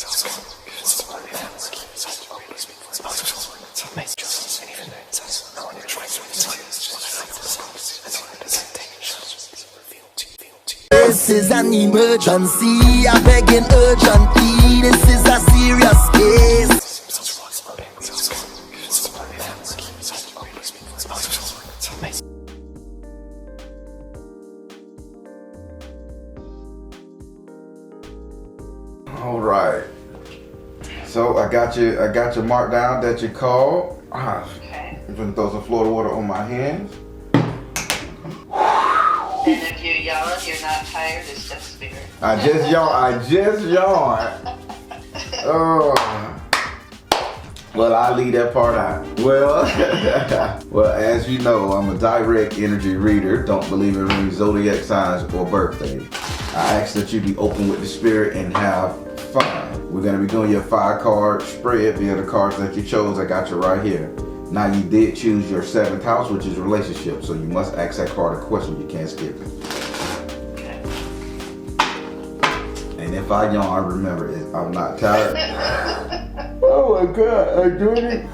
This is an emergency, I begging urgently. This is a serious case. All right. So I got you marked down that you called. Okay. I'm gonna throw some Florida water on my hands. And if you yawn, you're not tired, it's just spirit. I just yawned. Oh. Well, I'll leave that part out. Well, well, as you know, I'm a direct energy reader. Don't believe in any zodiac signs or birthdays. I ask that you be open with the spirit and have fun. We're gonna be doing your 5-card spread via the cards that you chose. I got you right here. Now you did choose your 7th house, which is relationship, so you must ask that card a question. You can't skip it. Okay. And if I yawn, remember it. I'm not tired. Oh my God, I'm doing it.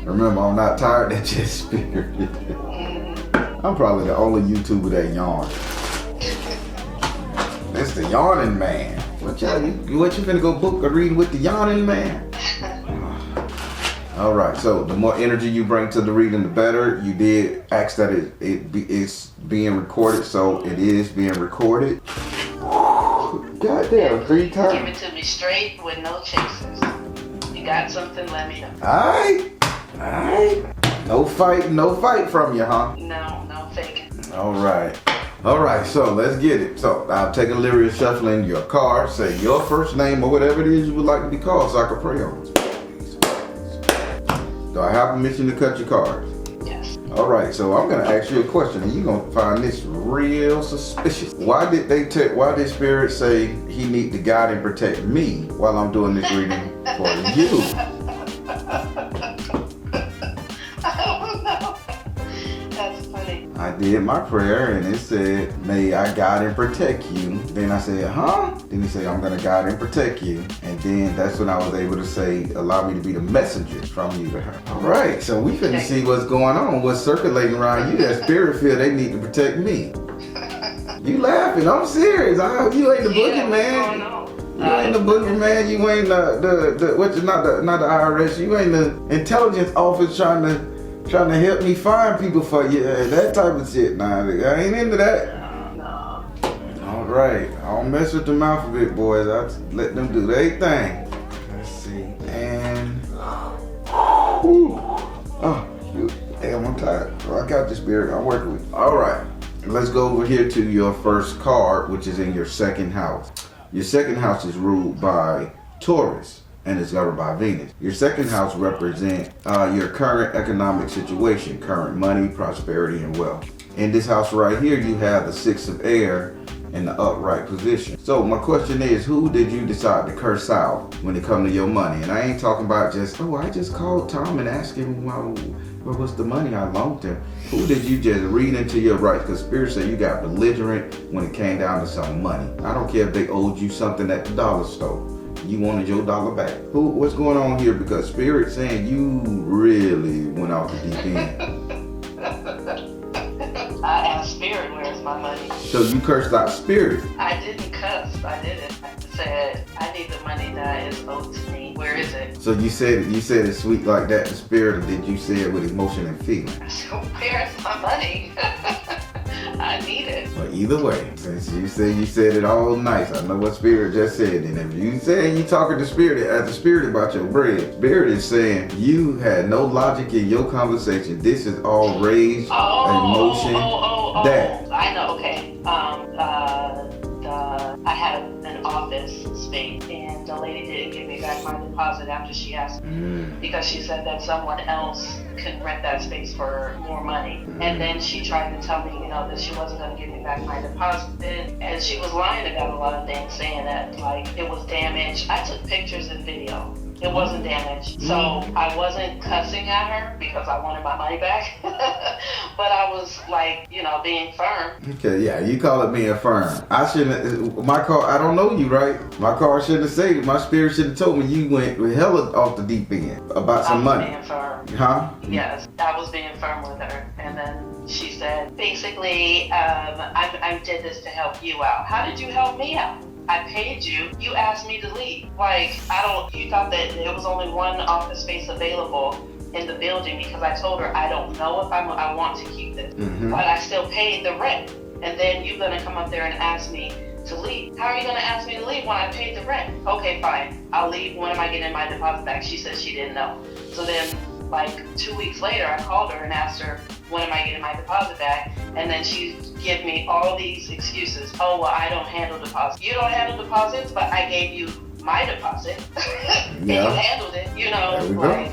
Remember, I'm not tired. That's just spirit. I'm probably the only YouTuber that yawns. It's the yawning man. What you finna go book a reading with the yawning man? All right, so the more energy you bring to the reading, the better. You did ask that it's being recorded, so it is being recorded. Goddamn, 3 times. Give it to me straight with no chasers. You got something, let me know. Alright. No fight from you, huh? No faking. Alright, so let's get it. So I'll take a lyric shuffling your card, say your first name or whatever it is you would like to be called so I can pray on it. Do I have permission to cut your cards? Yes. Alright, so I'm gonna ask you a question and you're gonna find this real suspicious. Why did Spirit say he need to guide and protect me while I'm doing this reading for you? That's funny. I did my prayer and it said, may I guide and protect you. Then I said, huh? Then he said, I'm gonna guide and protect you. And then that's when I was able to say, allow me to be the messenger from you to her. All right, so we finna see what's going on, what's circulating around you. That spirit feel they need to protect me. You laughing, I'm serious. You ain't the boogeyman. You ain't the boogeyman, you ain't not the IRS, you ain't the intelligence office trying to help me find people for you, that type of shit. Nah, I ain't into that. No. All right, I don't mess with the alphabet boys. I let them do their thing. Let's see, and damn, I'm tired. I got this spirit. I'm working with. All right, let's go over here to your first card, which is in your 2nd house. Your 2nd house is ruled by Taurus and is governed by Venus. Your 2nd house represents your current economic situation, current money, prosperity, and wealth. In this house right here, you have the 6 of air in the upright position. So my question is, who did you decide to curse out when it comes to your money? And I ain't talking about just, I just called Tom and asked him what was the money I loaned him. Who did you just read into your rights? Because Spirit said you got belligerent when it came down to some money. I don't care if they owed you something at the dollar store. You wanted your dollar back. What's going on here? Because Spirit saying you really went off the deep end. I asked Spirit, where's my money? So you cursed out Spirit. I didn't cuss. I didn't. I said, I need the money that is owed to me. Where is it? So you said it sweet like that to Spirit, or did you say it with emotion and feeling? I said, where's my money? I need it. But either way, since you said it all nice, I know what Spirit just said. And if you say you talking to Spirit as a Spirit about your bread, Spirit is saying you had no logic in your conversation. This is all rage, emotion. That. I know. Okay. I had an office space, and the lady didn't give me back my deposit after she asked me because she said that someone else could rent that space for more money. And then she tried to tell me, that she wasn't going to give me back my deposit. And she was lying about a lot of things, saying that like it was damaged. I took pictures and video. It wasn't damaged. So I wasn't cussing at her because I wanted my money back. But I was like, being firm. Okay, yeah, you call it being firm. I shouldn't, my car, I don't know you, right? My car shouldn't have said it. My spirit should have told me you went hella off the deep end about some money. I was being firm. Huh? Yes, I was being firm with her. And then she said, basically, I did this to help you out. How did you help me out? I paid you. You asked me to leave. Like, you thought that there was only one office space available in the building because I told her I don't know if I want to keep this, but I still paid the rent. And then you're gonna come up there and ask me to leave. How are you gonna ask me to leave when I paid the rent? Okay, fine. I'll leave. When am I getting my deposit back? She said she didn't know. So then, like 2 weeks later, I called her and asked her, when am I getting my deposit back? And then she gave me all these excuses. Oh, well, I don't handle deposits. You don't handle deposits, but I gave you my deposit. And you handled it,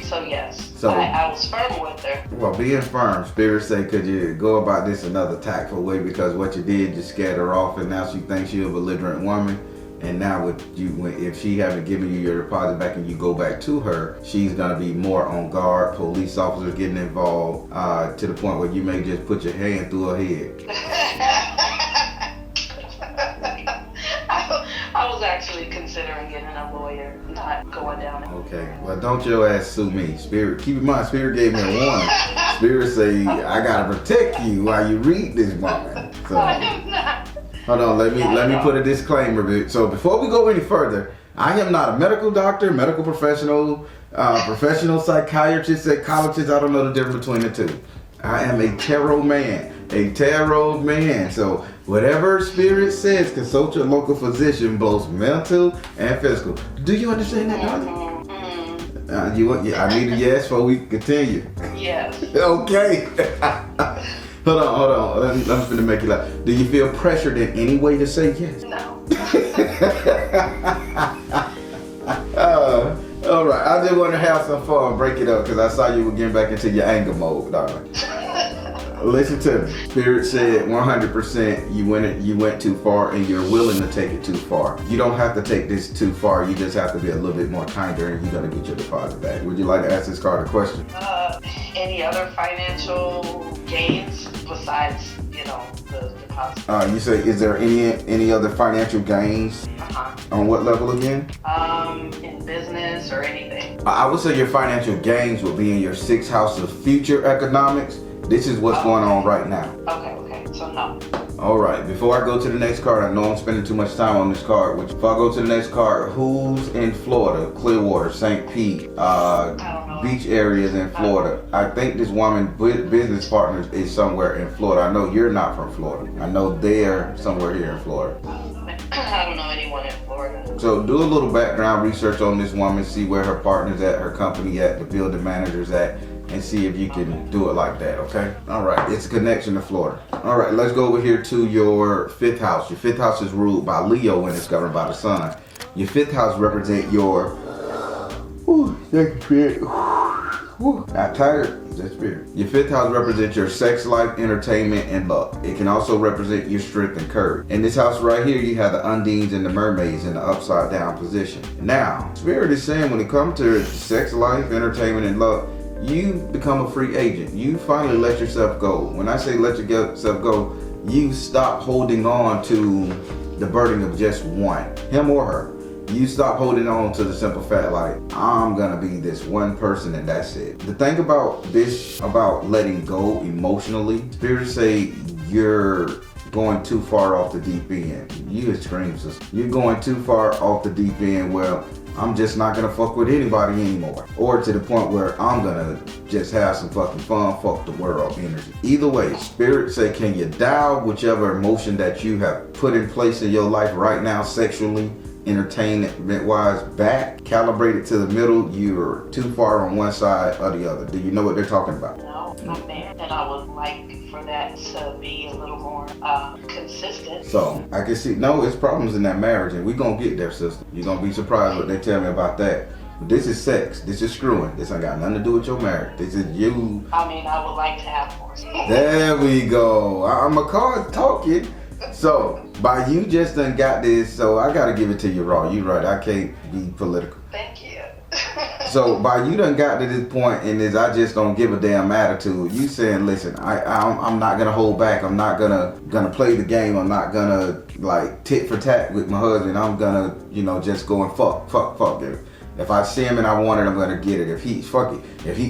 so yes. So I was firm with her. Well, being firm, Spirit say, could you go about this another tactful way, because what you did just scared her off, and now she thinks you're a belligerent woman. And now if she haven't given you your deposit back and you go back to her, she's gonna be more on guard, police officers getting involved, to the point where you may just put your hand through her head. I was actually considering getting a lawyer, not going down it. Okay, well, don't your ass sue me. Spirit, keep in mind, Spirit gave me a warning. Spirit say, I gotta protect you while you read this woman. So, I am not. hold on, let me put a disclaimer. So before we go any further, I am not a medical doctor, medical professional, professional psychiatrist, psychologist. I don't know the difference between the two. I am a tarot man. So whatever Spirit says, consult your local physician, both mental and physical. Do you understand that, darling? I need a yes before we continue. Yes. Okay. Hold on. I'm finna make you laugh. Do you feel pressured in any way to say yes? No. All right. I just want to have some fun and break it up because I saw you were getting back into your anger mode, darling. Listen to me. Spirit said 100% you went too far and you're willing to take it too far. You don't have to take this too far. You just have to be a little bit more kinder and you're going to get your deposit back. Would you like to ask this card a question? Any other financial gains besides, the deposit? You say, is there any other financial gains? On what level again? In business or anything. I would say your financial gains will be in your 6th house of future economics. This is what's going on right now. Okay. So no. All right. Before I go to the next card, I know I'm spending too much time on this card. Before I go to the next card, who's in Florida? Clearwater, St. Pete, beach areas in Florida. I think this woman, business partners, is somewhere in Florida. I know you're not from Florida. I know they're somewhere here in Florida. I don't know anyone in Florida. So do a little background research on this woman, see where her partner's at, her company at, the building manager's at, and see if you can do it like that, okay? All right, it's a connection to Florida. All right, let's go over here to your 5th house. Your 5th house is ruled by Leo and it's governed by the sun. Your 5th house represents your, not tired, that's spirit. Your 5th house represents your sex life, entertainment, and luck. It can also represent your strength and courage. In this house right here, you have the undines and the mermaids in the upside down position. Now, spirit is saying when it comes to sex life, entertainment, and luck, you become a free agent. You finally let yourself go. When I say let yourself go, you stop holding on to the burden of just one, him or her. You stop holding on to the simple fact like, I'm gonna be this one person and that's it. The thing about this, about letting go emotionally, spirits say you're going too far off the deep end. You extreme, sister. You're going too far off the deep end. Well, I'm just not gonna fuck with anybody anymore. Or to the point where I'm gonna just have some fucking fun, fuck the world energy. Either way, spirit say, can you dial whichever emotion that you have put in place in your life right now, sexually, entertainment-wise, back, calibrate it to the middle. You're too far on one side or the other. Do you know what they're talking about? No, I'm there. And I would like for that to be a little more consistent. So I can see, no, it's problems in that marriage, and we're gonna get there, sister. You're gonna be surprised what they tell me about that. But this is sex. This is screwing. This ain't got nothing to do with your marriage. This is you. I mean, I would like to have more. There we go. I'm a card talking. So, by you just done got this, so I gotta give it to you raw. You right, I can't be political. Thank you. So by you done got to this point in this I just don't give a damn attitude, you saying, listen, I'm not gonna hold back. I'm not gonna play the game. I'm not gonna like tit for tat with my husband. I'm gonna, you know, just go and fuck it. If I see him and I want it, I'm gonna get it. If he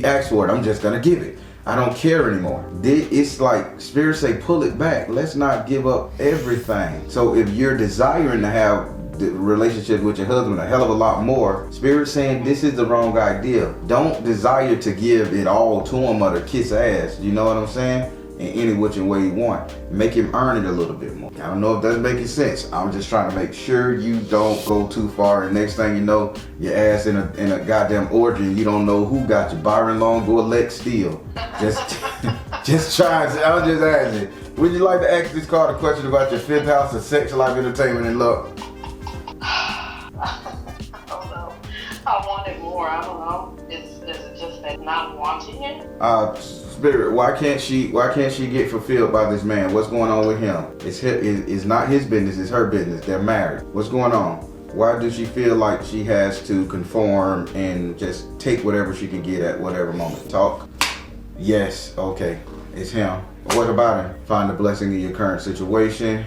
asks for it, I'm just gonna give it. I don't care anymore. It's like Spirit say, pull it back. Let's not give up everything. So if you're desiring to have the relationship with your husband a hell of a lot more, Spirit saying this is the wrong idea. Don't desire to give it all to him or to kiss ass. You know what I'm saying? In any which way you want. Make him earn it a little bit more. I don't know if that's making sense. I'm just trying to make sure you don't go too far, and next thing you know, your ass in a goddamn orgy and you don't know who got you, Byron Long or Lex Steele. Just try. I was just asking. Would you like to ask this card a question about your fifth house of sex, life, entertainment, and love? I don't know. I want it more. I don't know. Is it just that not wanting it? Spirit, why can't she get fulfilled by this man? What's going on with him? It's not his business, it's her business. They're married. What's going on? Why does she feel like she has to conform and just take whatever she can get at whatever moment? Talk. Yes, okay. It's him. What about him? Find the blessing in your current situation.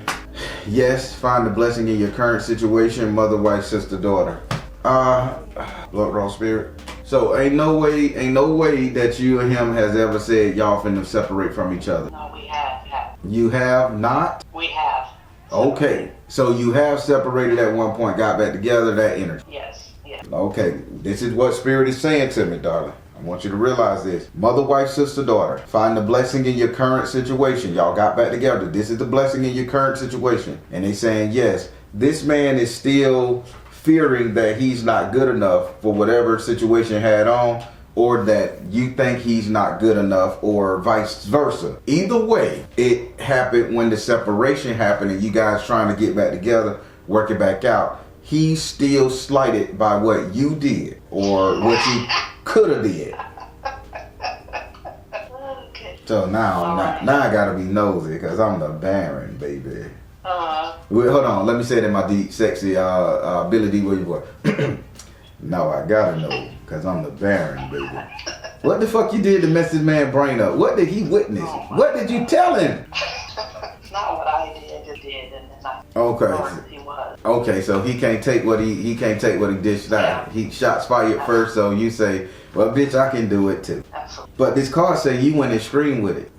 Yes, find the blessing in your current situation. Mother, wife, sister, daughter. Blood raw spirit. So ain't no way that you and him has ever said y'all finna separate from each other. No, we have. You have not? We have. Okay. So you have separated at one point, got back together, that energy. Yes. Okay. This is what Spirit is saying to me, darling. I want you to realize this. Mother, wife, sister, daughter. Find the blessing in your current situation. Y'all got back together. This is the blessing in your current situation. And they saying, yes, this man is still fearing that he's not good enough for whatever situation had on, or that you think he's not good enough, or vice versa. Either way, it happened when the separation happened and you guys trying to get back together, work it back out. He's still slighted by what you did or what you could have did. Okay. So now I gotta be nosy because I'm the Baron, baby. Well, hold on, let me say that in my deep, sexy Billy D. Williams voice. No, I gotta know, because I'm the Baron, baby. What the fuck you did to mess this man's brain up? What did he witness? What did you tell him? It's not what I did, I just did, and then I Okay. He was. Okay, so he can't take what he dished out. Yeah. He shots fired first, so you say, well, bitch, I can do it too. Absolutely. But this card say you went and screamed with it.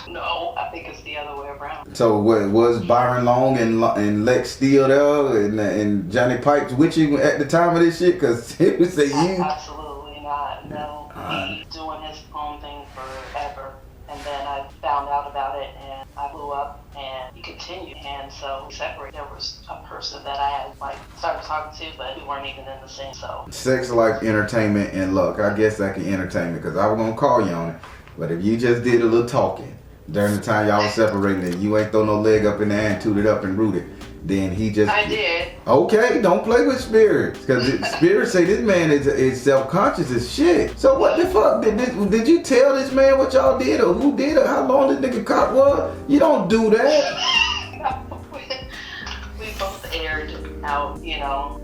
No, I think it's the other way around. So what was Byron Long and Lex Steele there and Johnny Pipes with you at the time of this shit? Because it would say you. Absolutely not. No, he's doing his own thing forever, and then I found out about it and I blew up and he continued, and so we separated. There was a person that I had started talking to, but we weren't even in the same. So Sex, life, entertainment, and luck. I guess that can entertain me because I was gonna call you on it, but if you just did a little talking during the time y'all was separating and you ain't throw no leg up in the air and tooted up and rooted, then he just. I did. Okay, don't play with spirits, because spirits say this man is self-conscious as shit. So what the fuck did you tell this man what y'all did or who did or how long this nigga cop was? You don't do that. We both aired out,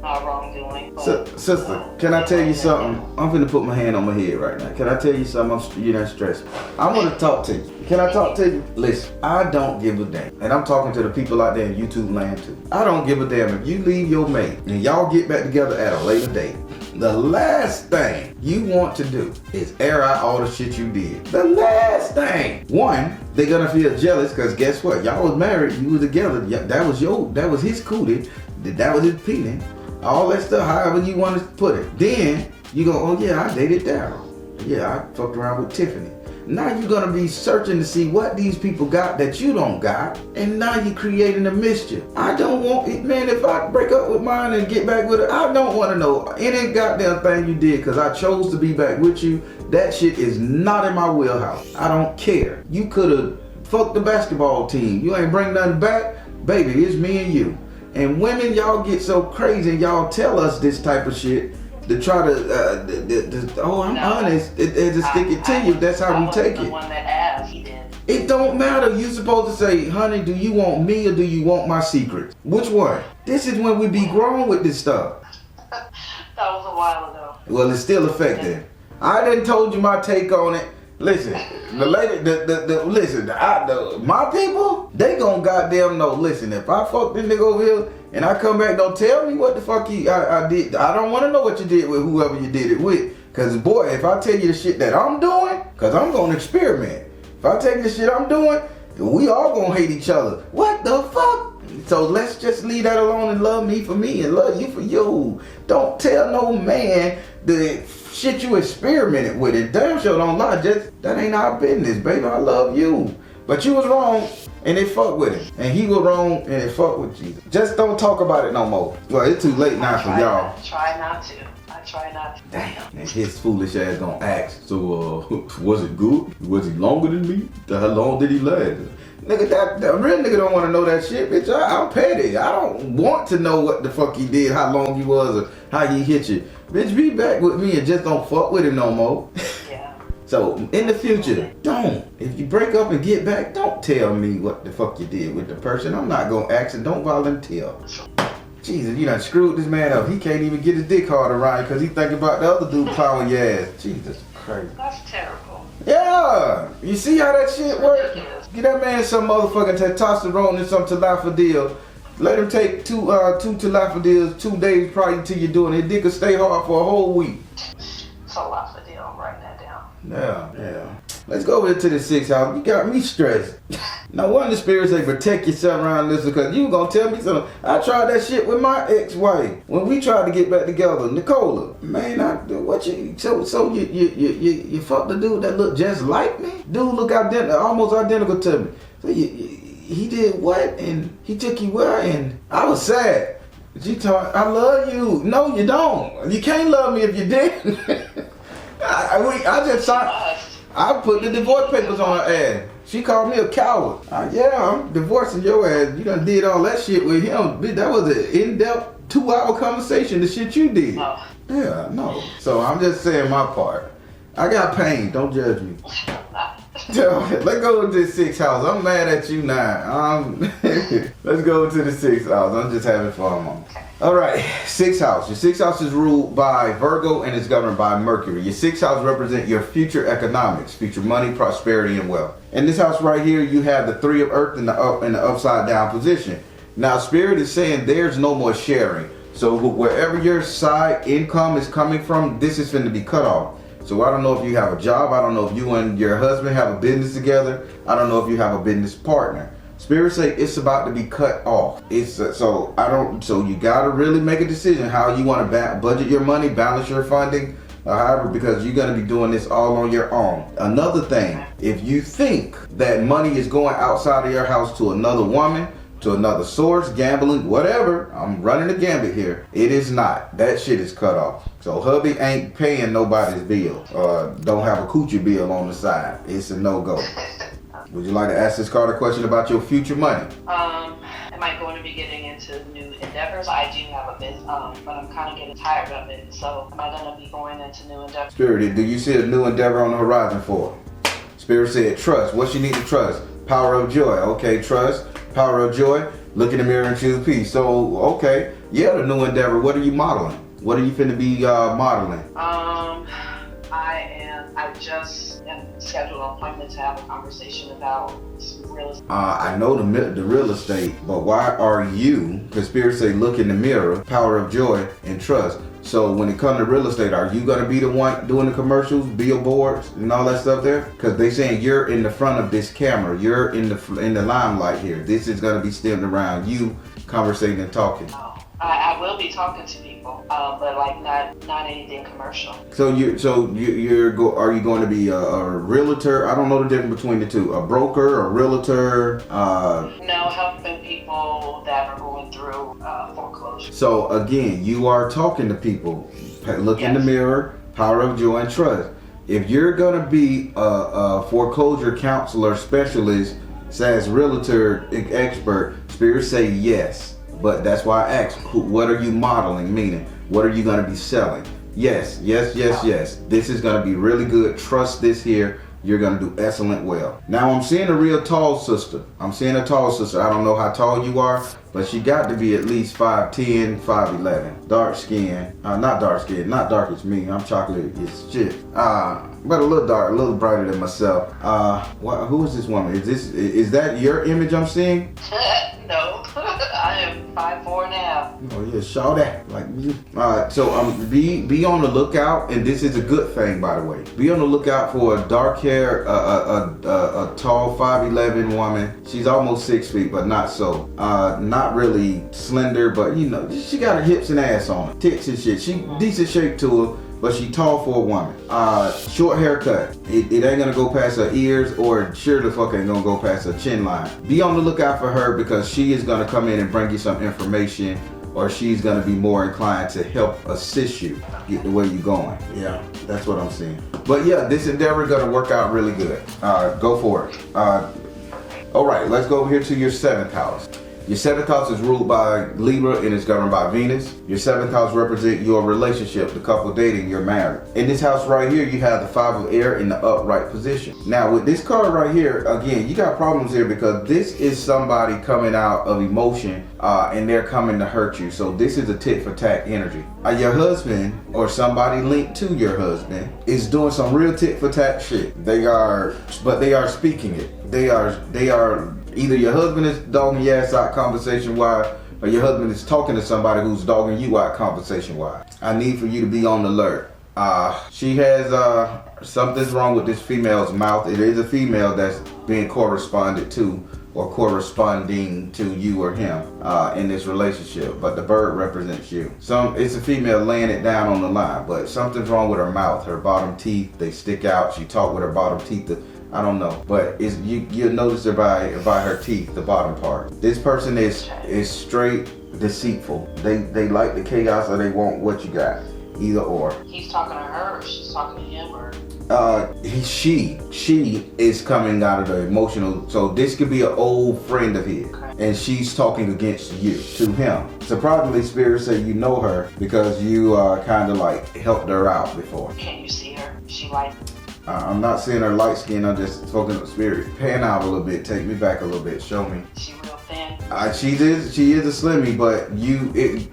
our wrongdoing. Sister, can I tell you something? I'm finna put my hand on my head right now. Can I tell you something? You're not stressed. I want to talk to you. Can I talk to you? Listen, I don't give a damn. And I'm talking to the people out there in YouTube land too. I don't give a damn if you leave your mate and y'all get back together at a later date. The last thing you want to do is air out all the shit you did. The last thing. One, they're gonna feel jealous because guess what? Y'all was married, you was together. That was his cootie, that was his penis. All that stuff, however you want to put it. Then you go, oh yeah, I dated Daryl. Yeah, I fucked around with Tiffany. Now you're gonna be searching to see what these people got that you don't got, and now you're creating a mischief. I don't want it, man. If I break up with mine and get back with her, I don't want to know any goddamn thing you did because I chose to be back with you. That shit is not in my wheelhouse. I don't care. You could have fucked the basketball team. You ain't bring nothing back, baby. It's me and you. And women, y'all get so crazy and y'all tell us this type of shit. To try to, I'm honest, to stick it to you. That's how we take it. The one that asked, he did. It don't matter. You supposed to say, honey, do you want me or do you want my secrets? Which one? This is when we be grown with this stuff. That was a while ago. Well, it's still effective. I done told you my take on it. Listen, the lady, my people, they gon' goddamn know. Listen, if I fuck this nigga over here and I come back, don't tell me what the fuck I did. I don't want to know what you did with whoever you did it with. Cause boy, if I tell you the shit that I'm doing, cause I'm gonna experiment. If I tell you the shit I'm doing, we all gonna hate each other. What the fuck? So let's just leave that alone and love me for me and love you for you. Don't tell no man the shit you experimented with it. Damn sure don't lie. Just that ain't our business, baby. I love you. But you was wrong and it fucked with him. And he was wrong and it fucked with Jesus. Just don't talk about it no more. Well, it's too late now for y'all. Try not to. I try not to. Damn. And his foolish ass gonna ask, so was it good? Was he longer than me? How long did he last? Nigga, that real nigga don't want to know that shit, bitch. I'm petty. I don't want to know what the fuck he did, how long he was, or how he hit you. Bitch, be back with me and just don't fuck with him no more. Yeah. So, in the future, don't. If you break up and get back, don't tell me what the fuck you did with the person. I'm not gonna ask and don't volunteer. Jesus, you done screwed this man up. He can't even get his dick hard around because he thinking about the other dude plowing your ass. Jesus Christ. That's terrible. Yeah, you see how that shit works? Get that man some motherfucking testosterone and some tilapidil. Let him take two tilapidils 2 days prior to you doing it. His dick will stay hard for a whole week. Tilapidil, I'm writing that down. Yeah. Let's go over to the 6th house. You got me stressed. No wonder spirits say protect yourself around this because you gonna tell me something. I tried that shit with my ex-wife when we tried to get back together, Nicola. Man, so you fucked the dude that looked just like me? Dude look almost identical to me. So he did what? And he took you where? And I was sad. She told me, I love you. No, you don't. You can't love me if you didn't. I just signed. I put the divorce papers on her ass. She called me a coward. Yeah, I'm divorcing your ass. You done did all that shit with him. Bitch, that was an in-depth 2-hour conversation, the shit you did. Oh. Yeah, no. So I'm just saying my part. I got pain. Don't judge me. Let's go to the 6th house. I'm mad at you now. Let's go to the 6th house. I'm just having fun, mom. All right, 6th house. Your 6th house is ruled by Virgo and is governed by Mercury. Your 6th house represents your future economics, future money, prosperity, and wealth. In this house right here, you have the 3 of Earth in the upside down position. Now, Spirit is saying there's no more sharing. So wherever your side income is coming from, this is going to be cut off. So I don't know if you have a job. I don't know if you and your husband have a business together. I don't know if you have a business partner. Spirit say it's about to be cut off. So you gotta really make a decision how you want to budget your money, balance your funding, however, because you're gonna be doing this all on your own. Another thing, if you think that money is going outside of your house to another woman, to another source, gambling, whatever, I'm running a gambit here. It is not. That shit is cut off. So hubby ain't paying nobody's bill. Don't have a coochie bill on the side. It's a no-go. Would you like to ask this card a question about your future money? Am I going to be getting into new endeavors? I do have a business, but I'm kind of getting tired of it. So am I going to be going into new endeavors? Spirit, do you see a new endeavor on the horizon for? Spirit said trust. What you need to trust? Power of joy. Okay, trust. Power of joy. Look in the mirror and choose peace. So, okay. Yeah, the new endeavor. What are you modeling? What are you finna be modeling? I just am scheduled an appointment to have a conversation about real estate. I know the real estate, but why are you, because Spirit say look in the mirror, power of joy and trust. So when it comes to real estate, are you going to be the one doing the commercials, billboards and all that stuff there? Because they saying you're in the front of this camera. You're in the limelight here. This is going to be stemmed around you conversating and talking. I will be talking to people, but like not anything commercial. So are you going to be a realtor? I don't know the difference between the two. A broker, a realtor? No, helping people that are going through foreclosure. So again, you are talking to people. Look in the mirror, power of joy and trust. If you're going to be a foreclosure counselor specialist, says realtor expert, Spirit say yes. But that's why I asked, what are you modeling? Meaning, what are you going to be selling? Yes. This is going to be really good. Trust this here. You're going to do excellent well. Now, I'm seeing a real tall sister. I don't know how tall you are, but she got to be at least 5'10", 5'11". Dark skin, not dark skin, not dark as me. I'm chocolate as shit. But a little dark, a little brighter than myself. Who is this woman? Is that your image I'm seeing? No, I am 5'4" now. Oh yeah, show that like you. So be on the lookout, and this is a good thing, by the way. Be on the lookout for a dark hair, a tall 5'11" woman. She's almost 6 feet, but not so. Not really slender, but you know, she got her hips and ass on her, tits and shit. She decent shape to her. But she tall for a woman. Short haircut. It ain't gonna go past her ears, or sure the fuck ain't gonna go past her chin line. Be on the lookout for her, because she is gonna come in and bring you some information, or she's gonna be more inclined to help assist you get the way you're going. Yeah, that's what I'm seeing. But yeah, this endeavor gonna work out really good. Go for it. All right, let's go over here to your 7th house. Your 7th house is ruled by Libra and is governed by Venus. Your 7th house represents your relationship, the couple dating, you're married. In this house right here, you have the 5 of air in the upright position. Now with this card right here, again, you got problems here because this is somebody coming out of emotion and they're coming to hurt you. So this is a tit for tat energy. Your husband or somebody linked to your husband is doing some real tit for tat shit. They are speaking it. They are either your husband is dogging your ass out conversation-wise, or your husband is talking to somebody who's dogging you out conversation-wise. I need for you to be on the alert. She has, something's wrong with this female's mouth. It is a female that's being corresponded to or corresponding to you or him in this relationship, but the bird represents you. It's a female laying it down on the line, but something's wrong with her mouth. Her bottom teeth, they stick out. She talk with her bottom teeth. I don't know, but you'll notice her by her teeth, the bottom part. This person is straight deceitful. They like the chaos, or they want what you got. Either or. He's talking to her, or she's talking to him, or? She is coming out of the emotional. So this could be an old friend of his, and she's talking against you to him. Surprisingly, Spirit say you know her because you kind of like helped her out before. Can you see her? She like. I'm not seeing her light skin, I'm just talking of Spirit. Pan out a little bit, take me back a little bit, show me. She real thin? She is a slimmie, but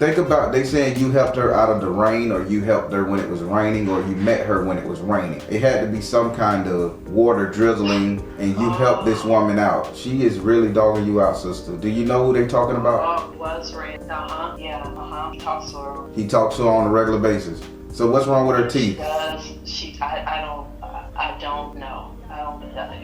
think about, they saying you helped her out of the rain, or you helped her when it was raining, or you met her when it was raining. It had to be some kind of water drizzling, and you helped this woman out. She is really dogging you out, sister. Do you know who they talking about? It was rain, yeah, He talks to her. He talks to her on a regular basis. So what's wrong with her teeth? I don't know. I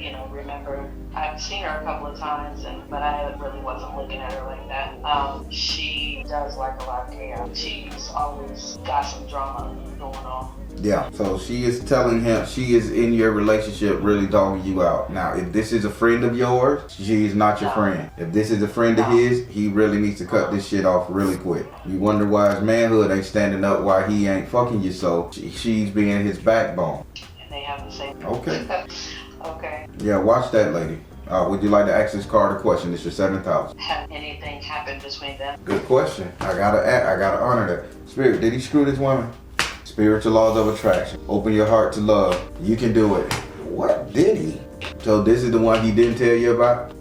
don't, remember. I've seen her a couple of times, but I really wasn't looking at her like that. She does like a lot of chaos. She's always got some drama going on. Yeah, so she is telling him, she is in your relationship really dogging you out. Now, if this is a friend of yours, she is not your friend. If this is a friend of his, he really needs to cut this shit off really quick. You wonder why his manhood ain't standing up, why he ain't fucking you, so she's being his backbone. And they have the same. Okay. Okay. Yeah, watch that, lady. Would you like to ask this card a question? It's your 7th house. Have anything happened between them? Good question. I gotta honor that. Spirit, did he screw this woman? Spiritual laws of attraction. Open your heart to love. You can do it. What did he? So this is the one he didn't tell you about?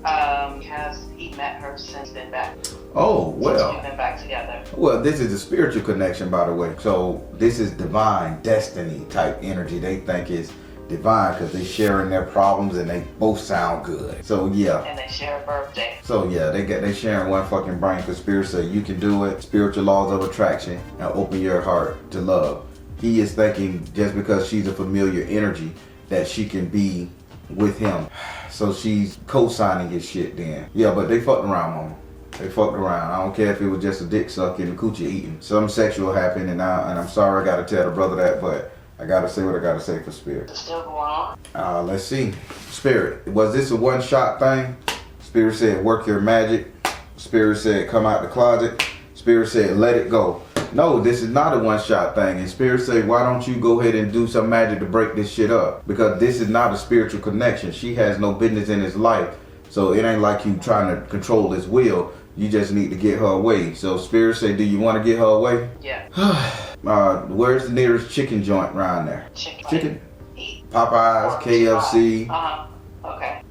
He met her since been back. Oh, well. Since we've been back together. Well, this is a spiritual connection, by the way. So this is divine destiny type energy. They think it's divine because they're sharing their problems and they both sound good. So yeah. And they share a birthday. So yeah, they sharing one fucking brain, because Spirit say you can do it. Spiritual laws of attraction, and open your heart to love. He is thinking just because she's a familiar energy that she can be with him. So she's co-signing his shit then. Yeah, but they fucked around, mama. They fucked around. I don't care if it was just a dick sucking and coochie eating. Something sexual happened, and I'm sorry I gotta tell the brother that, but I gotta say what I gotta say for Spirit. It's still going on. Let's see. Spirit, was this a one-shot thing? Spirit said work your magic. Spirit said come out the closet. Spirit said let it go. No, this is not a one-shot thing. And Spirit say, why don't you go ahead and do some magic to break this shit up? Because this is not a spiritual connection. She has no business in his life. So it ain't like you trying to control his will. You just need to get her away. So Spirit say, do you want to get her away? Yeah. Where's the nearest chicken joint around there? Chicken? Popeyes, KFC. Okay.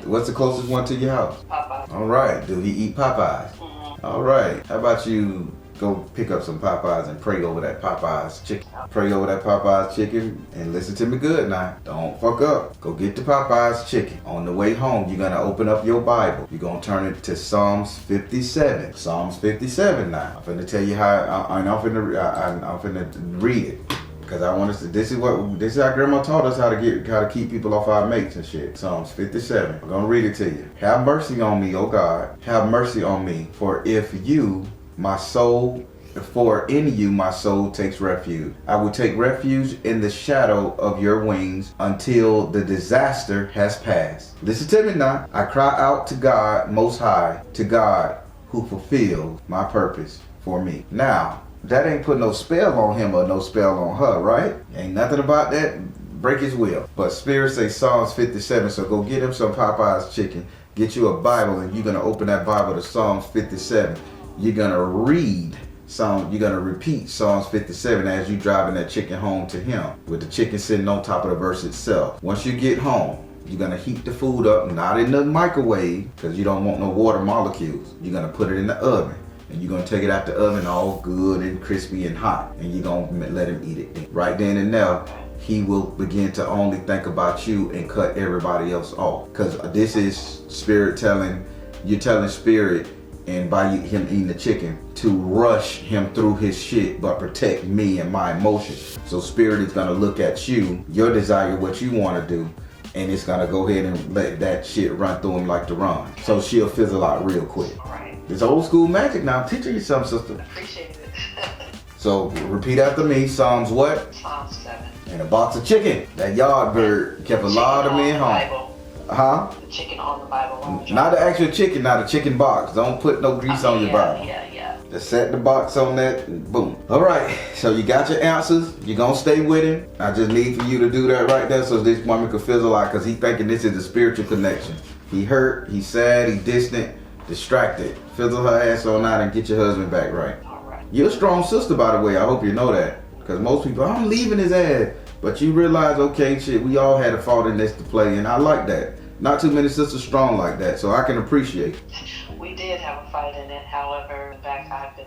What's the closest one to your house? Popeyes. All right. Do he eat Popeyes? Mm-hmm. All right. How about you go pick up some Popeyes and pray over that Popeyes chicken. Pray over that Popeyes chicken and listen to me good now. Don't fuck up. Go get the Popeyes chicken. On the way home, you're going to open up your Bible. You're going to turn it to Psalms 57. Psalms 57 now. I'm finna tell you how, I'm finna read it. Because I want us to, this is how grandma taught us how to keep people off our mates and shit. Psalms 57. I'm going to read it to you. Have mercy on me, O God. Have mercy on me. For in you my soul takes refuge. I will take refuge in the shadow of your wings until the disaster has passed. Listen to me now. I cry out to God Most High, to God who fulfills my purpose for me. Now, that ain't put no spell on him or no spell on her, right? Ain't nothing about that. Break his will. But Spirit say Psalms 57, so go get him some Popeyes chicken. Get you a Bible, and you're going to open that Bible to Psalms 57. You're going to read you're going to repeat Psalms 57 as you driving that chicken home to him, with the chicken sitting on top of the verse itself. Once you get home, you're going to heat the food up, not in the microwave, because you don't want no water molecules. You're going to put it in the oven, and you're going to take it out the oven all good and crispy and hot, and you're going to let him eat it. Right then and there, he will begin to only think about you and cut everybody else off. Because this is Spirit you're telling Spirit, and by him eating the chicken, to rush him through his shit, but protect me and my emotions. So Spirit is gonna look at you, your desire, what you wanna do, and it's gonna go ahead and let that shit run through him like the run. So she'll fizzle out real quick. Right. It's old school magic now. I'm teaching you something, sister. Appreciate it. So repeat after me, Psalms what? Psalms 7. And a box of chicken. That yard bird kept a lot of men home. Huh? The chicken on the Bible. Not the actual chicken, not the chicken box. Don't put no grease on your Bible. Yeah. Just set the box on that and boom. All right, so you got your answers. You're going to stay with him. I just need for you to do that right there so this woman could fizzle out, because he thinking this is a spiritual connection. He hurt, he's sad, he's distant, distracted. Fizzle her ass on out and get your husband back right. All right. You're a strong sister, by the way. I hope you know that. Because most people, I'm leaving his ass. But you realize, okay, shit, we all had a fault in this to play, and I like that. Not too many sisters strong like that, so I can appreciate it. We did have a fight in it, however, in fact, I've been,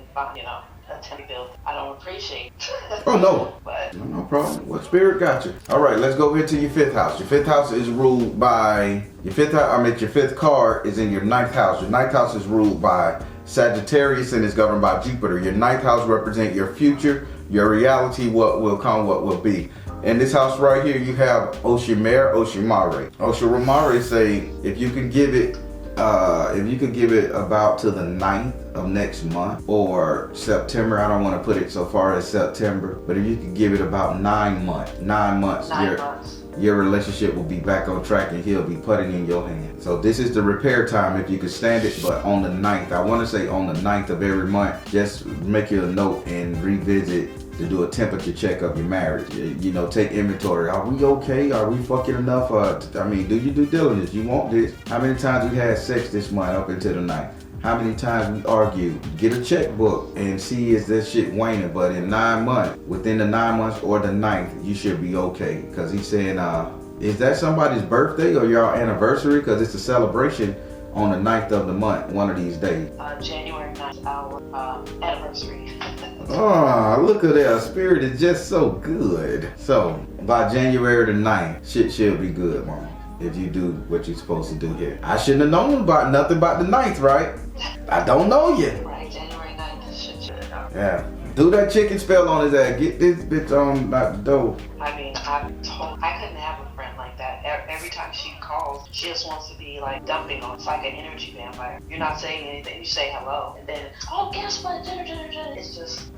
attempting to build. I don't appreciate it. Oh, no. But No problem. What Spirit got you? All right, let's go over to your fifth house. Your fifth house is ruled by, your fifth card is in your ninth house. Your ninth house is ruled by Sagittarius and is governed by Jupiter. Your ninth house represents your future, your reality, what will come, what will be. In this house right here, you have Oshimare. Oshimare say if you can give it about to the 9th of next month or September. I don't want to put it so far as September, but if you can give it about 9 months, your relationship will be back on track and he'll be putting in your hand. So this is the repair time if you can stand it, but on the 9th, I want to say on the 9th of every month, just make you a note and revisit to do a temperature check of your marriage. Take inventory. Are we okay? Are we fucking enough? Do your due diligence. You want this. How many times we had sex this month up until the 9th? How many times we argued? Get a checkbook and see is this shit waning. But in 9 months, within the 9 months or the 9th, you should be okay. Because he's saying, is that somebody's birthday or your anniversary? Because it's a celebration on the 9th of the month, one of these days. January 9th, our anniversary. Oh, look at that. Spirit is just so good. So, by January the 9th, shit should be good, Mom. If you do what you're supposed to do here. I shouldn't have known about nothing about the 9th, right? I don't know yet. Right, January 9th, shit should have. Yeah. Do that chicken spell on his ass. Get this bitch on out the door. I mean, I couldn't have a friend like that. Every time she calls, she just wants to be like dumping on. It's like an energy vampire. You're not saying anything. You say hello, and then, oh, guess what? It's just,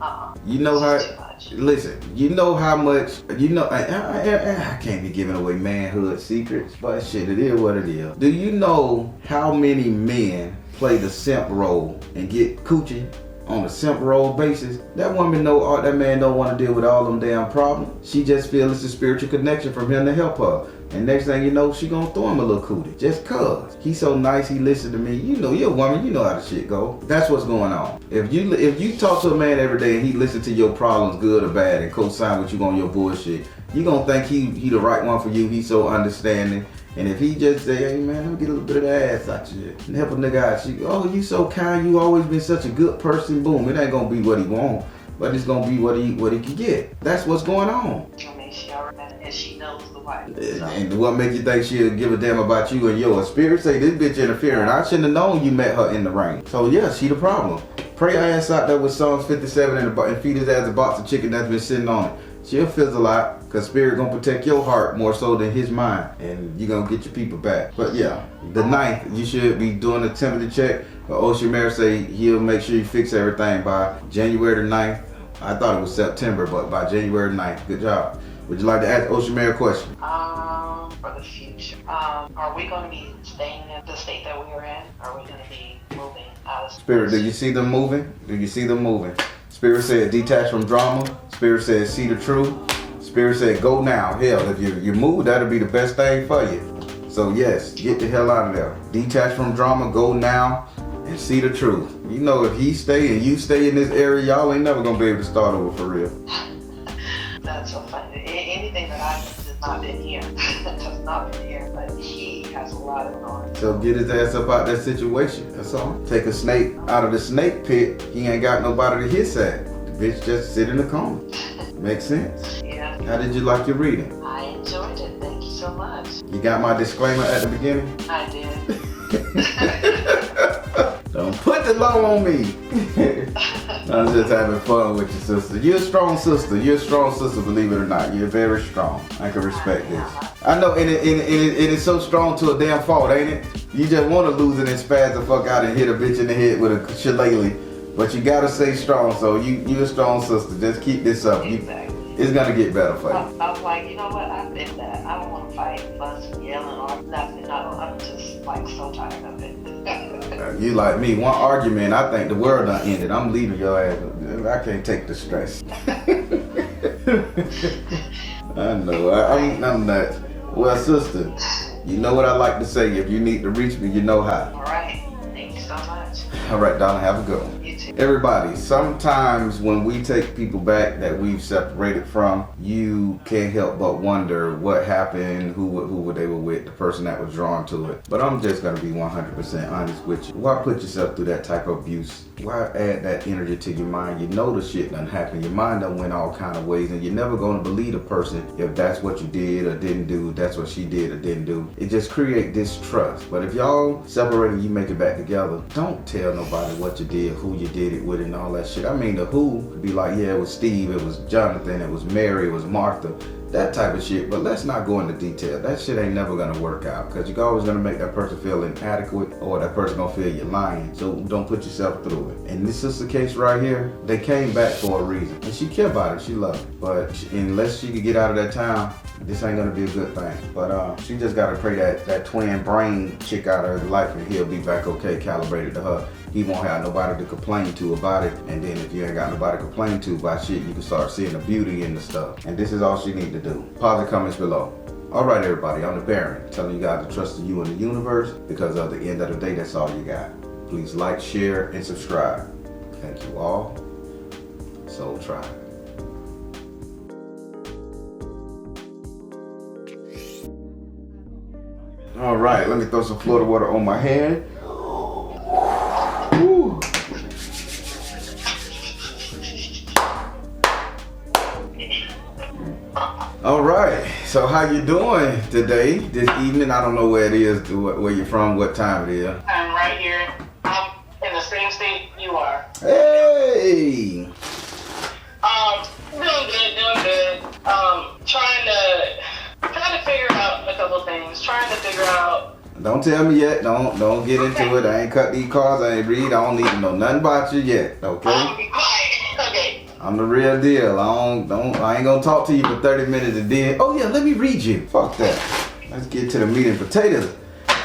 You know how? Too much. Listen, you know how much. I can't be giving away manhood secrets, but shit, it is what it is. Do you know how many men play the simp role and get coochie on a simp role basis? That woman know that man don't want to deal with all them damn problems. She just feels it's a spiritual connection from him to help her. And next thing you know, she gonna throw him a little cootie. Just cause. He's so nice, he listened to me. You know, you're a woman, you know how the shit go. That's what's going on. If you talk to a man every day and he listen to your problems, good or bad, and co-sign with you on your bullshit, you gonna think he the right one for you. He's so understanding And if he just say, hey man, let me get a little bit of the ass out you and help a nigga out, she, oh, you so kind, you always been such a good person, boom, it ain't gonna be what he want, but it's gonna be what he can get. That's what's going on. I mean, she already met it, and she knows the wife. So. And what make you think she'll give a damn about you and yours? Spirit say this bitch interfering. I shouldn't have known you met her in the rain. So yeah, she the problem. Pray her ass out there with Psalms 57 and feed his ass a box of chicken that's been sitting on it. She'll fizzle out, because Spirit gonna protect your heart more so than his mind, and you gonna get your people back. But yeah, the 9th, you should be doing a temperature check. But S.O.L say he'll make sure you fix everything by January the 9th. I thought it was September, but by January 9th. Good job. Would you like to ask S.O.L a question? For the future, are we going to be staying in the state that we are in? Or are we going to be moving out of Spirit, do you see them moving? Do you see them moving? Spirit said detach from drama. Spirit said see the truth. Spirit said go now. Hell, if you move, that'll be the best thing for you. So yes, get the hell out of there. Detach from drama, go now, and see the truth. You know, if he stay and you stay in this area, y'all ain't never gonna be able to start over for real. That's so funny. Anything that I've has not been here. Has not been here, but he has a lot of noise. So get his ass up out that situation. That's all. Take a snake out of the snake pit. He ain't got nobody to hiss at. The bitch just sit in the corner. Makes sense. Yeah. How did you like your reading? I enjoyed it. Thank you so much. You got my disclaimer at the beginning? I did. Don't put the low on me. I'm just having fun with your sister. You're a strong sister. You're a strong sister, believe it or not. You're very strong. I can respect this. I know, and it's so strong to a damn fault, ain't it? You just want to lose it and spaz the fuck out and hit a bitch in the head with a shillelagh. But you gotta stay strong, so you're a strong sister. Just keep this up. Exactly. It's gonna get better for you. I was like, you know what? I've been that. I don't want to fight, fuss, yelling, or nothing. I'm just like so tired of it. You like me, one argument, I think the world done ended. I'm leaving your ass. I can't take the stress. I know, I'm nuts. Well, sister, you know what I like to say. If you need to reach me, you know how. All right. Thank you so much. All right, darling, have a good one. You too. Everybody, sometimes when we take people back that we've separated from, you can't help but wonder what happened, who they were with, the person that was drawn to it. But I'm just gonna be 100% honest with you. Why put yourself through that type of abuse? Why add that energy to your mind? You know the shit done happened. Your mind done went all kind of ways, and you're never gonna believe a person if that's what you did or didn't do, that's what she did or didn't do. It just create distrust. But if y'all separate and you make it back together, don't tell nobody what you did, who you did it with, and all that shit. I mean, the who could be like, yeah, it was Steve, it was Jonathan, it was Mary, it was Martha, that type of shit. But let's not go into detail. That shit ain't never gonna work out, because you're always gonna make that person feel inadequate, or that person gonna feel you're lying. So don't put yourself through it. And this is the case right here. They came back for a reason, and she cared about it. She loved it. But unless she could get out of that town, this ain't gonna be a good thing. But she just gotta pray that twin brain chick out of her life, and he'll be back okay, calibrated to her. He won't have nobody to complain to about it. And then if you ain't got nobody to complain to about shit, you can start seeing the beauty in the stuff. And this is all she need to do. Positive comments below. All right, everybody, I'm the Baron, telling you guys to trust in you and the universe, because at the end of the day, that's all you got. Please like, share, and subscribe. Thank you all. Soul Tribe. All right, let me throw some Florida water on my hand. Woo. All right, so how you doing today, this evening? I don't know where it is, where you're from, what time it is. I'm right here. I'm in the same state you are. Hey! Doing good. Trying to figure out a couple things. Trying to figure out. Don't tell me yet. Don't get into it. I ain't cut these cards. I ain't read. I don't need to know nothing about you yet. Okay? Be quiet. Okay. I'm the real deal. I ain't gonna talk to you for 30 minutes and then, oh yeah, let me read you. Fuck that. Let's get to the meat and potatoes.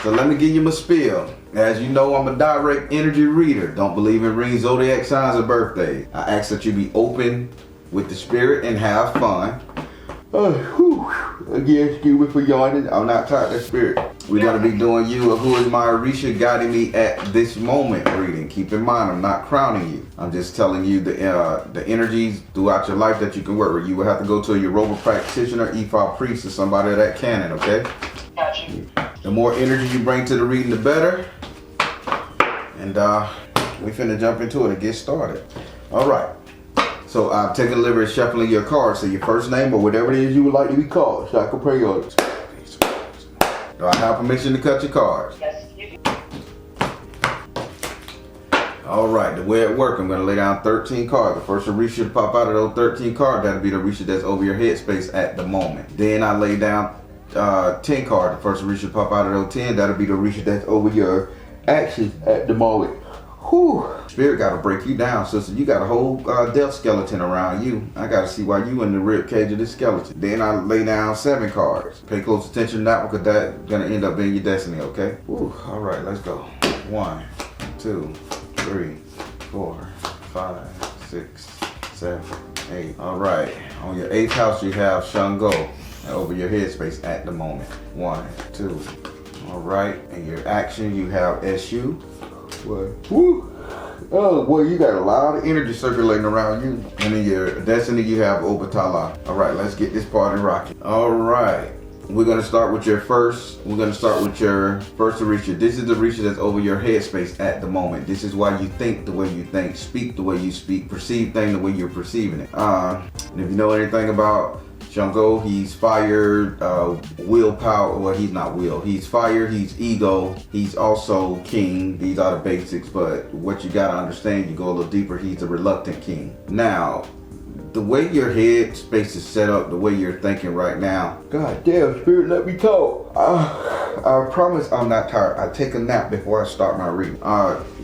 So let me give you my spiel. As you know, I'm a direct energy reader. Don't believe in rings, zodiac signs, or birthdays. I ask that you be open with the spirit and have fun. Again, excuse me for yawning. I'm not tired of spirit. We're gonna be doing you a Who Is My Orisha guiding me at this moment reading. Keep in mind, I'm not crowning you. I'm just telling you the energies throughout your life that you can work with. You will have to go to a Yoruba practitioner, Ifa priest, or somebody of that canon, okay? Got you. The more energy you bring to the reading, the better. And we finna jump into it and get started. All right. So I'm taking the liberty of shuffling your cards. So your first name or whatever it is you would like to be called. So I can pray on it. Do I have permission to cut your cards? Yes, you do. All right, the way it works, I'm going to lay down 13 cards. The first Orisha to pop out of those 13 cards, that'll be the Orisha that's over your headspace at the moment. Then I lay down 10 cards. The first Orisha to pop out of those 10, that'll be the Orisha that's over your actions at the moment. Whew. Spirit got to break you down, sister. You got a whole death skeleton around you. I got to see why you in the rib cage of this skeleton. Then I lay down 7 cards. Pay close attention to that one because that's going to end up being your destiny, okay? Whew. All right, let's go. 1, 2, 3, 4, 5, 6, 7, 8. All right. On your 8th house, you have Shango over your headspace at the moment. 1, 2. All right. And your action, you have S.U. What? Woo. Oh boy, you got a lot of energy circulating around you. And in your destiny, you have Obatala. All right, let's get this party rocking. All right. We're going to start with your first. We're going to start with your first Orisha. This is the Orisha that's over your headspace at the moment. This is why you think the way you think, speak the way you speak, perceive things the way you're perceiving it. And if you know anything about Shango, he's fire, willpower. Well, he's not will. He's fire, he's ego. He's also king. These are the basics, but what you got to understand, you go a little deeper, he's a reluctant king. Now, the way your head space is set up, the way you're thinking right now. God damn, Spirit, let me talk. I promise I'm not tired. I take a nap before I start my reading.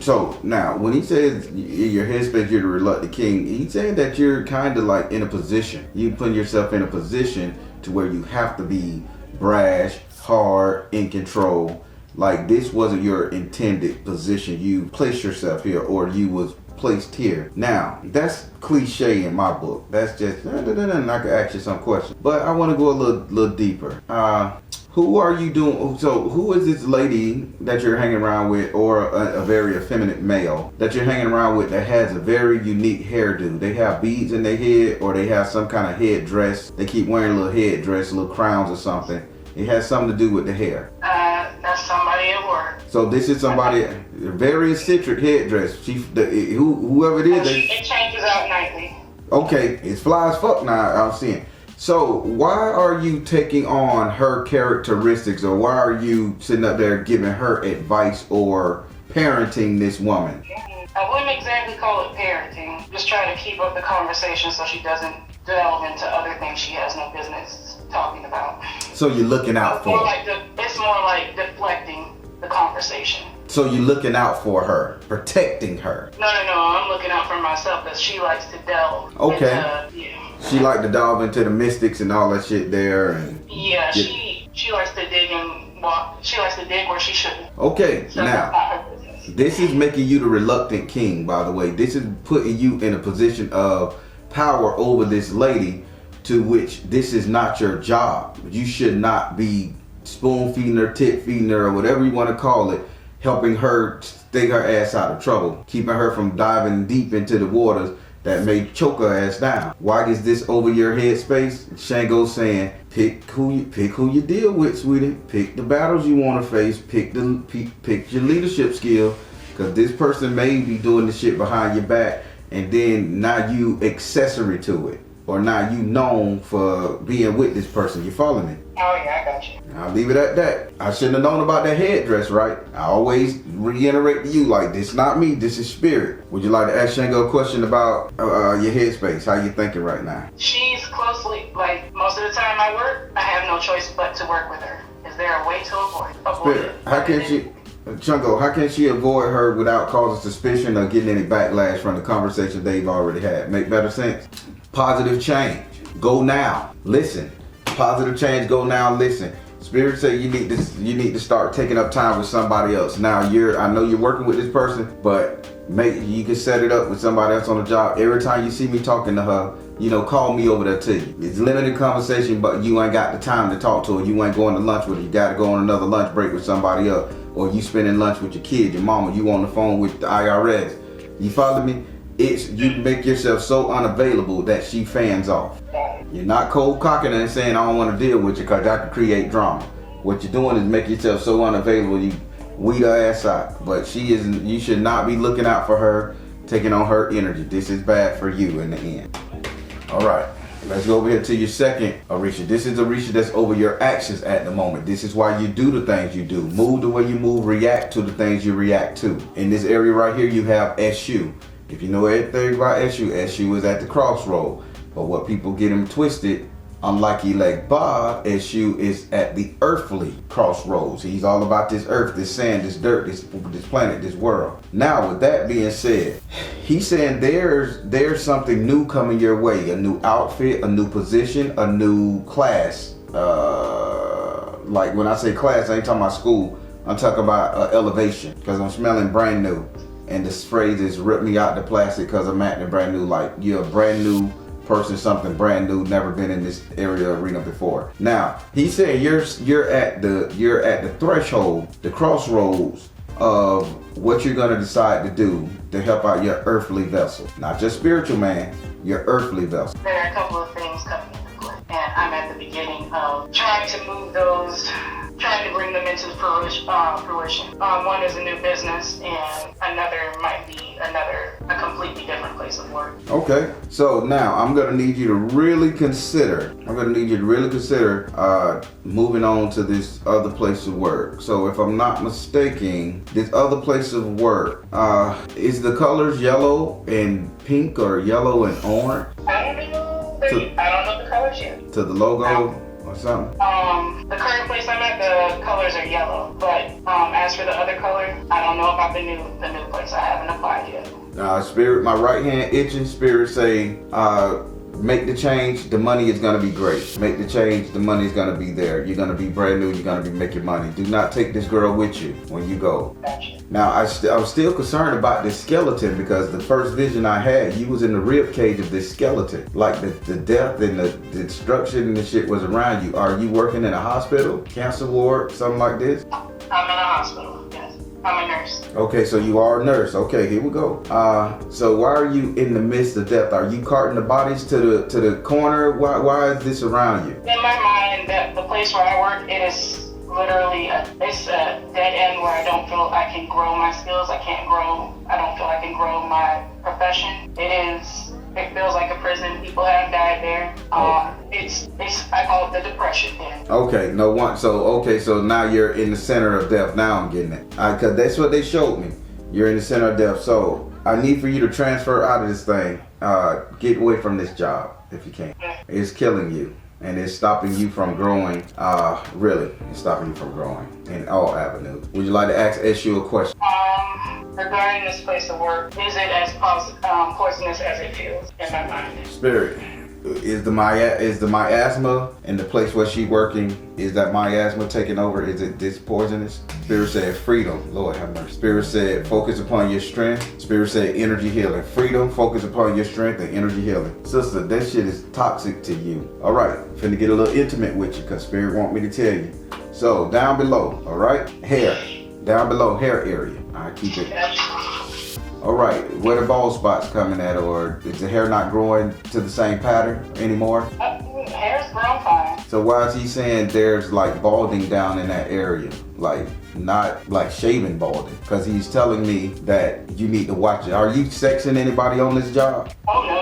So now, when he says in your head space, you're the reluctant king, he's saying that you're kind of like in a position. You put yourself in a position to where you have to be brash, hard, in control. Like this wasn't your intended position. You placed yourself here, or you was placed here. Now, that's cliche in my book. That's just, I can ask you some questions. But I want to go a little deeper. Who are you doing? So who is this lady that you're hanging around with, or a very effeminate male that you're hanging around with that has a very unique hairdo? They have beads in their head, or they have some kind of head dress. They keep wearing a little head dress, little crowns or something. It has something to do with the hair. That's somebody at work. So this is somebody, very eccentric headdress. Whoever it is. It changes out nightly. Okay, it's fly as fuck now, I'm seeing. So why are you taking on her characteristics, or why are you sitting up there giving her advice or parenting this woman? I wouldn't exactly call it parenting. Just trying to keep up the conversation so she doesn't delve into other things she has no business talking about. So you're looking out for her. It's more like deflecting the conversation. So you're looking out for her, protecting her. No, I'm looking out for myself because she likes to delve. Okay. Yeah. She like to delve into the mystics and all that shit there. And yeah, she likes to dig and walk. She likes to dig where she shouldn't. Okay, so now. This is making you the reluctant king, by the way. This is putting you in a position of power over this lady, to which this is not your job. You should not be spoon feeding her, tit feeding her, or whatever you want to call it, helping her stay her ass out of trouble, keeping her from diving deep into the waters that may choke her ass down. Why is this over your head space? Shango saying, pick who you deal with, sweetie. Pick the battles you want to face. Pick your leadership skill, because this person may be doing the shit behind your back, and then now you accessory to it, or now you known for being with this person. You follow me? Oh yeah, I got you. I'll leave it at that. I shouldn't have known about that headdress, right? I always reiterate to you, like, this not me, this is spirit. Would you like to ask Shango a question about your headspace? How you thinking right now? She's closely, like, most of the time I work, I have no choice but to work with her. Is there a way to avoid Spirit, how can she, Chungo, how can she avoid her without causing suspicion or getting any backlash from the conversation they've already had? Make better sense? Positive change. Go now. Listen. Positive change. Go now. Listen. Spirit say you need to start taking up time with somebody else. Now I know you're working with this person, but you can set it up with somebody else on the job. Every time you see me talking to her, call me over there to you. It's limited conversation, but you ain't got the time to talk to her. You ain't going to lunch with her. You got to go on another lunch break with somebody else, or you spending lunch with your kid, your mama. You on the phone with the IRS. You follow me? You make yourself so unavailable that she fans off. You're not cold cocking and saying I don't want to deal with you because that could create drama. What you're doing is making yourself so unavailable, you weed her ass out. But she isn't. You should not be looking out for her, taking on her energy. This is bad for you in the end. All right. Let's go over here to your second Orisha. This is Orisha that's over your actions at the moment. This is why you do the things you do. Move the way you move, react to the things you react to. In this area right here, you have S.U. If you know anything about S.U., S.U. is at the crossroad. But what people get him twisted, unlike Elect Bob, S.U. is at the earthly crossroads. He's all about this earth, this sand, this dirt, this planet, this world. Now, with that being said, he's saying there's something new coming your way. A new outfit, a new position, a new class. Like when I say class, I ain't talking about school. I'm talking about elevation. Because I'm smelling brand new. And this phrase is rip me out the plastic because I'm acting brand new. Like you're a brand new person, something brand new, never been in this arena before. Now, he said you're at the threshold, the crossroads of what you're gonna decide to do to help out your earthly vessel. Not just spiritual man, your earthly vessel. There are a couple of things coming into play, and I'm at the beginning of trying to move those, trying to bring them into fruition. One is a new business, and another might be a completely different place of work. Okay, so now I'm gonna need you to really consider. Moving on to this other place of work. So if I'm not mistaken, this other place of work, is the colors yellow and pink or yellow and orange? I don't know the colors yet. To the logo or something? The current place I'm at, the colors are yellow, but as for the other color, I don't know about the new place. I haven't applied yet. Spirit, my right hand itching. Spirit say, make the change, the money is gonna be great. Make the change, the money is gonna be there. You're gonna be brand new, you're gonna be making money. Do not take this girl with you when you go. Gotcha. Now, I was still concerned about this skeleton because the first vision I had, you was in the rib cage of this skeleton. Like the death and the destruction and the shit was around you. Are you working in a hospital, cancer ward, something like this? I'm in a hospital, yes. I'm a nurse. Okay, so you are a nurse. Okay, here we go. So why are you in the midst of death? Are you carting the bodies to the corner? Why is this around you? In my mind, the place where I work, it is literally it's a dead end where I don't feel I can grow my skills. I don't feel I can grow my profession. It feels like a prison. People have died there. I call it the depression den. Okay, so now you're in the center of death. Now I'm getting it. Cause that's what they showed me. You're in the center of death. So I need for you to transfer out of this thing. Get away from this job if you can. Yeah. It's killing you. And it's stopping you from growing, really. It's stopping you from growing in all avenues. Would you like to ask S.U. a question? Regarding this place of work, is it as poisonous as it feels in my mind? Spirit, is the miasma in the place where she's working, is that miasma taking over? Is it this poisonous? Spirit said freedom. Lord have mercy. Spirit said focus upon your strength. Spirit said energy healing. Freedom, focus upon your strength and energy healing. Sister, that shit is toxic to you. All right, finna get a little intimate with you because Spirit want me to tell you. So down below, all right, hair. Down below hair area. I keep it. All right, where the bald spots coming at, or is the hair not growing to the same pattern anymore? Hair's grown fine. So why is he saying there's like balding down in that area? Like not like shaving balding? Because he's telling me that you need to watch it. Are you sexing anybody on this job? Oh, no.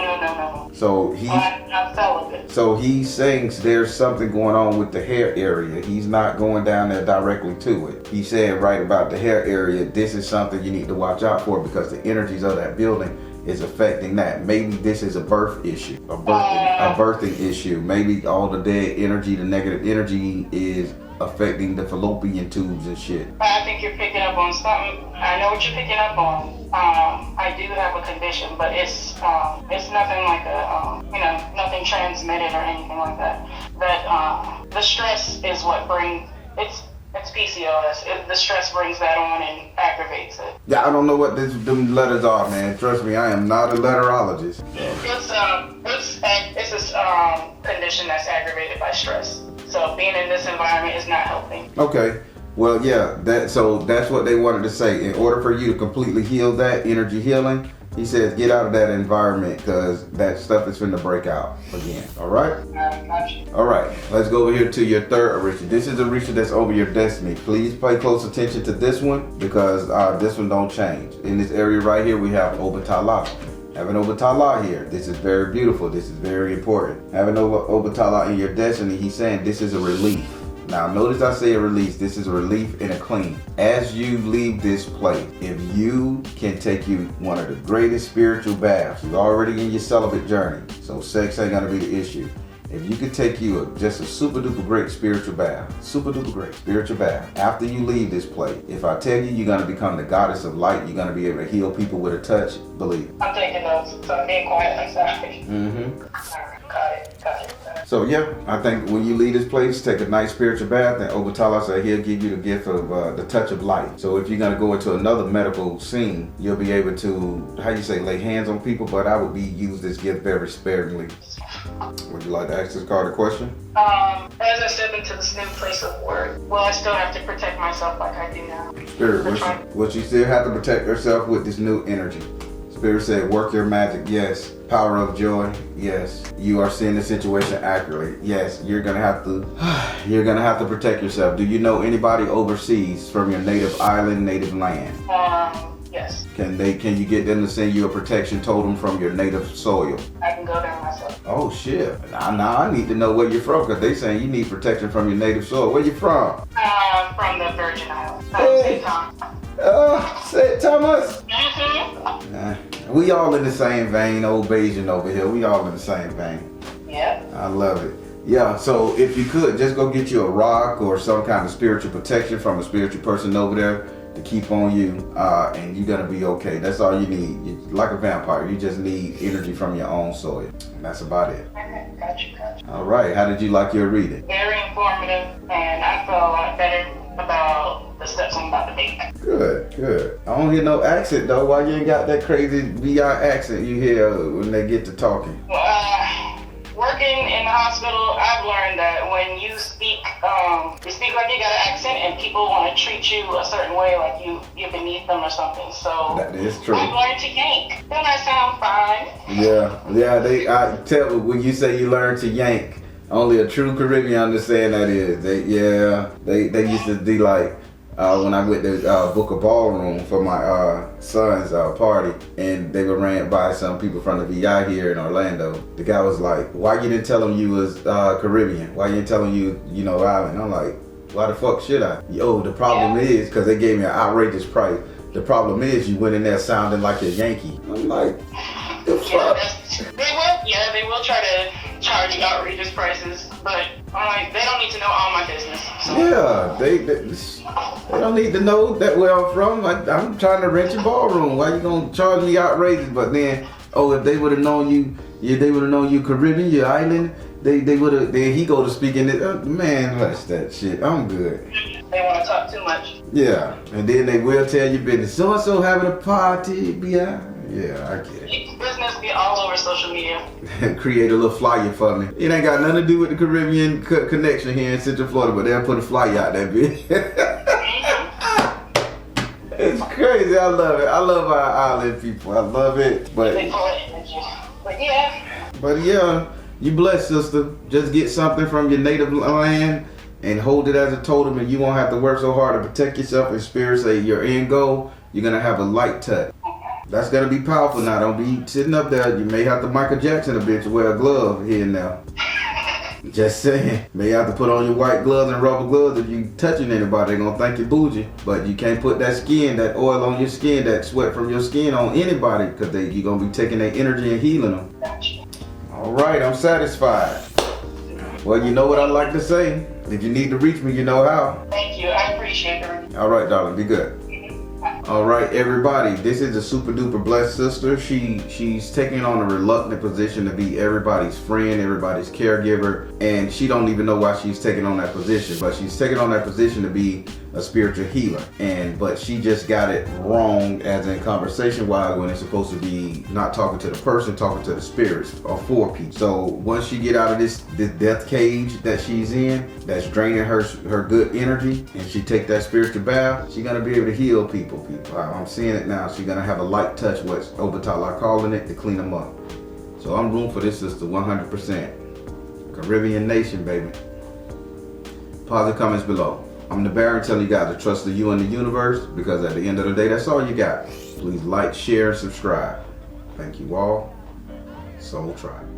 So I'm celibate. So he's saying there's something going on with the hair area. He's not going down there directly to it. He said right about the hair area, this is something you need to watch out for because the energies of that building is affecting that. Maybe this is a birth issue, a birthing issue. Maybe all the dead energy, the negative energy is affecting the fallopian tubes and shit. I think you're picking up on something. I know what you're picking up on. I do have a condition, but it's nothing like nothing transmitted or anything like that. But the stress is what brings it's PCOS. The stress brings that on and aggravates it. Yeah, I don't know what them letters are, man. Trust me, I am not a letterologist. It's a condition that's aggravated by stress. So being in this environment is not helping. Okay. Well, yeah, that's what they wanted to say. In order for you to completely heal that, energy healing, He says get out of that environment because that stuff is finna break out again. All right? Gotcha. All right, let's go over here to your third Orisha. This is Orisha that's over your destiny. Please pay close attention to this one because this one don't change. In this area right here, we have Obatala. Having Obatala here, this is very beautiful. This is very important. Having Obatala in your destiny, he's saying this is a relief. Now notice I say a release. This is a relief and a clean. As you leave this place, if you can take you one of the greatest spiritual baths, you're already in your celibate journey, so sex ain't gonna be the issue. If you could take you just a super duper great spiritual bath, super duper great spiritual bath, after you leave this place, if I tell you you're gonna become the goddess of light, you're gonna be able to heal people with a touch, believe it. I'm taking notes, so I'm being quiet like that. Mm-hmm. Got it. So yeah, I think when you leave this place, take a nice spiritual bath, and Obatala said he'll give you the gift of the touch of light. So if you're gonna go into another medical scene, you'll be able to, how you say, lay hands on people, but I would use this gift very sparingly. Would you like to ask this card a question? As I step into this new place of work, will I still have to protect myself like I do now? Spirit, will she still have to protect herself with this new energy? Spirit said, work your magic, yes. Power of joy, yes. You are seeing the situation accurately, yes. You're gonna have to protect yourself. Do you know anybody overseas from your native island, native land? Yes. Can you get them to send you a protection totem from your native soil? I can go there myself. Oh shit. Now I need to know where you're from because they saying you need protection from your native soil. Where you from? From the Virgin Islands. Hey. St. Thomas. Mm-hmm. We all in the same vein, old Bayesian over here. We all in the same vein. Yep. I love it. Yeah, so if you could, just go get you a rock or some kind of spiritual protection from a spiritual person over there to keep on you, and you're gonna be okay. That's all you need. You're like a vampire. You just need energy from your own soil. And that's about it. Okay, gotcha. All right, how did you like your reading? Very informative, and I feel a lot better about the steps I'm about to make. Good. I don't hear no accent though. Why you ain't got that crazy VI accent you hear when they get to talking? Working in the hospital, I've learned that when you speak like you got an accent and people want to treat you a certain way, like you're beneath them or something. So That is true. I've learned to yank. Don't I sound fine? Yeah. I tell when you say you learn to yank, only a true Caribbean understand that is. They used to be like, when I went to book a ballroom for my son's party, and they were ran by some people from the VI here in Orlando. The guy was like, why you didn't tell him you was Caribbean? Why you didn't tell him you know island? I'm like, why the fuck should I? Yo, the problem is, because they gave me an outrageous price, the problem is you went in there sounding like a Yankee. I'm like, the fuck? They will try to charge you outrageous prices, but I'm like, they don't need to know all my business. So. Yeah, they don't need to know that where I'm from. I'm trying to rent your ballroom. Why you gonna charge me outrageous? But then, if they would have known they would have known you Caribbean, your island, they would have. Then he go to speaking it. Man, hush that shit. I'm good. They want to talk too much. Yeah, and then they will tell you business. So and so having a party, yeah, I get it. Business be all over social media. Create a little flyer for me. It ain't got nothing to do with the Caribbean connection here in Central Florida, but they'll put a flyer out that bitch. It's crazy. I love it. I love our island people. I love it. But yeah, you blessed, sister. Just get something from your native land and hold it as a totem, and you won't have to work so hard to protect yourself. And spirit say your end goal, you're gonna have a light touch. That's gonna be powerful now. Don't be sitting up there. You may have to Michael Jackson a bitch, wear a glove here and now. Just saying. May have to put on your white gloves and rubber gloves if you touching anybody. They're gonna think you bougie. But you can't put that oil on your skin, that sweat from your skin on anybody, because you're gonna be taking their energy and healing them. All right, I'm satisfied. Well, you know what I like to say. If you need to reach me, you know how. Thank you. I appreciate it. All right, darling. Be good. All right, everybody. This is a super duper blessed sister. She's taking on a reluctant position to be everybody's friend, everybody's caregiver, and she don't even know why she's taking on that position. But she's taking on that position to be a spiritual healer, but she just got it wrong as in conversation wise when it's supposed to be not talking to the person, talking to the spirits or for people. So once she get out of this death cage that she's in, that's draining her good energy, and she take that spiritual bath, she's gonna be able to heal people. I'm seeing it now. She's gonna have a light touch, what Obatala calling it, to clean them up. So I'm rooting for this sister 100%. Caribbean nation, baby. Positive comments below. I'm the Baron telling you guys to trust the you and the universe, because at the end of the day, that's all you got. Please like, share, and subscribe. Thank you all. S.O.L Tribe.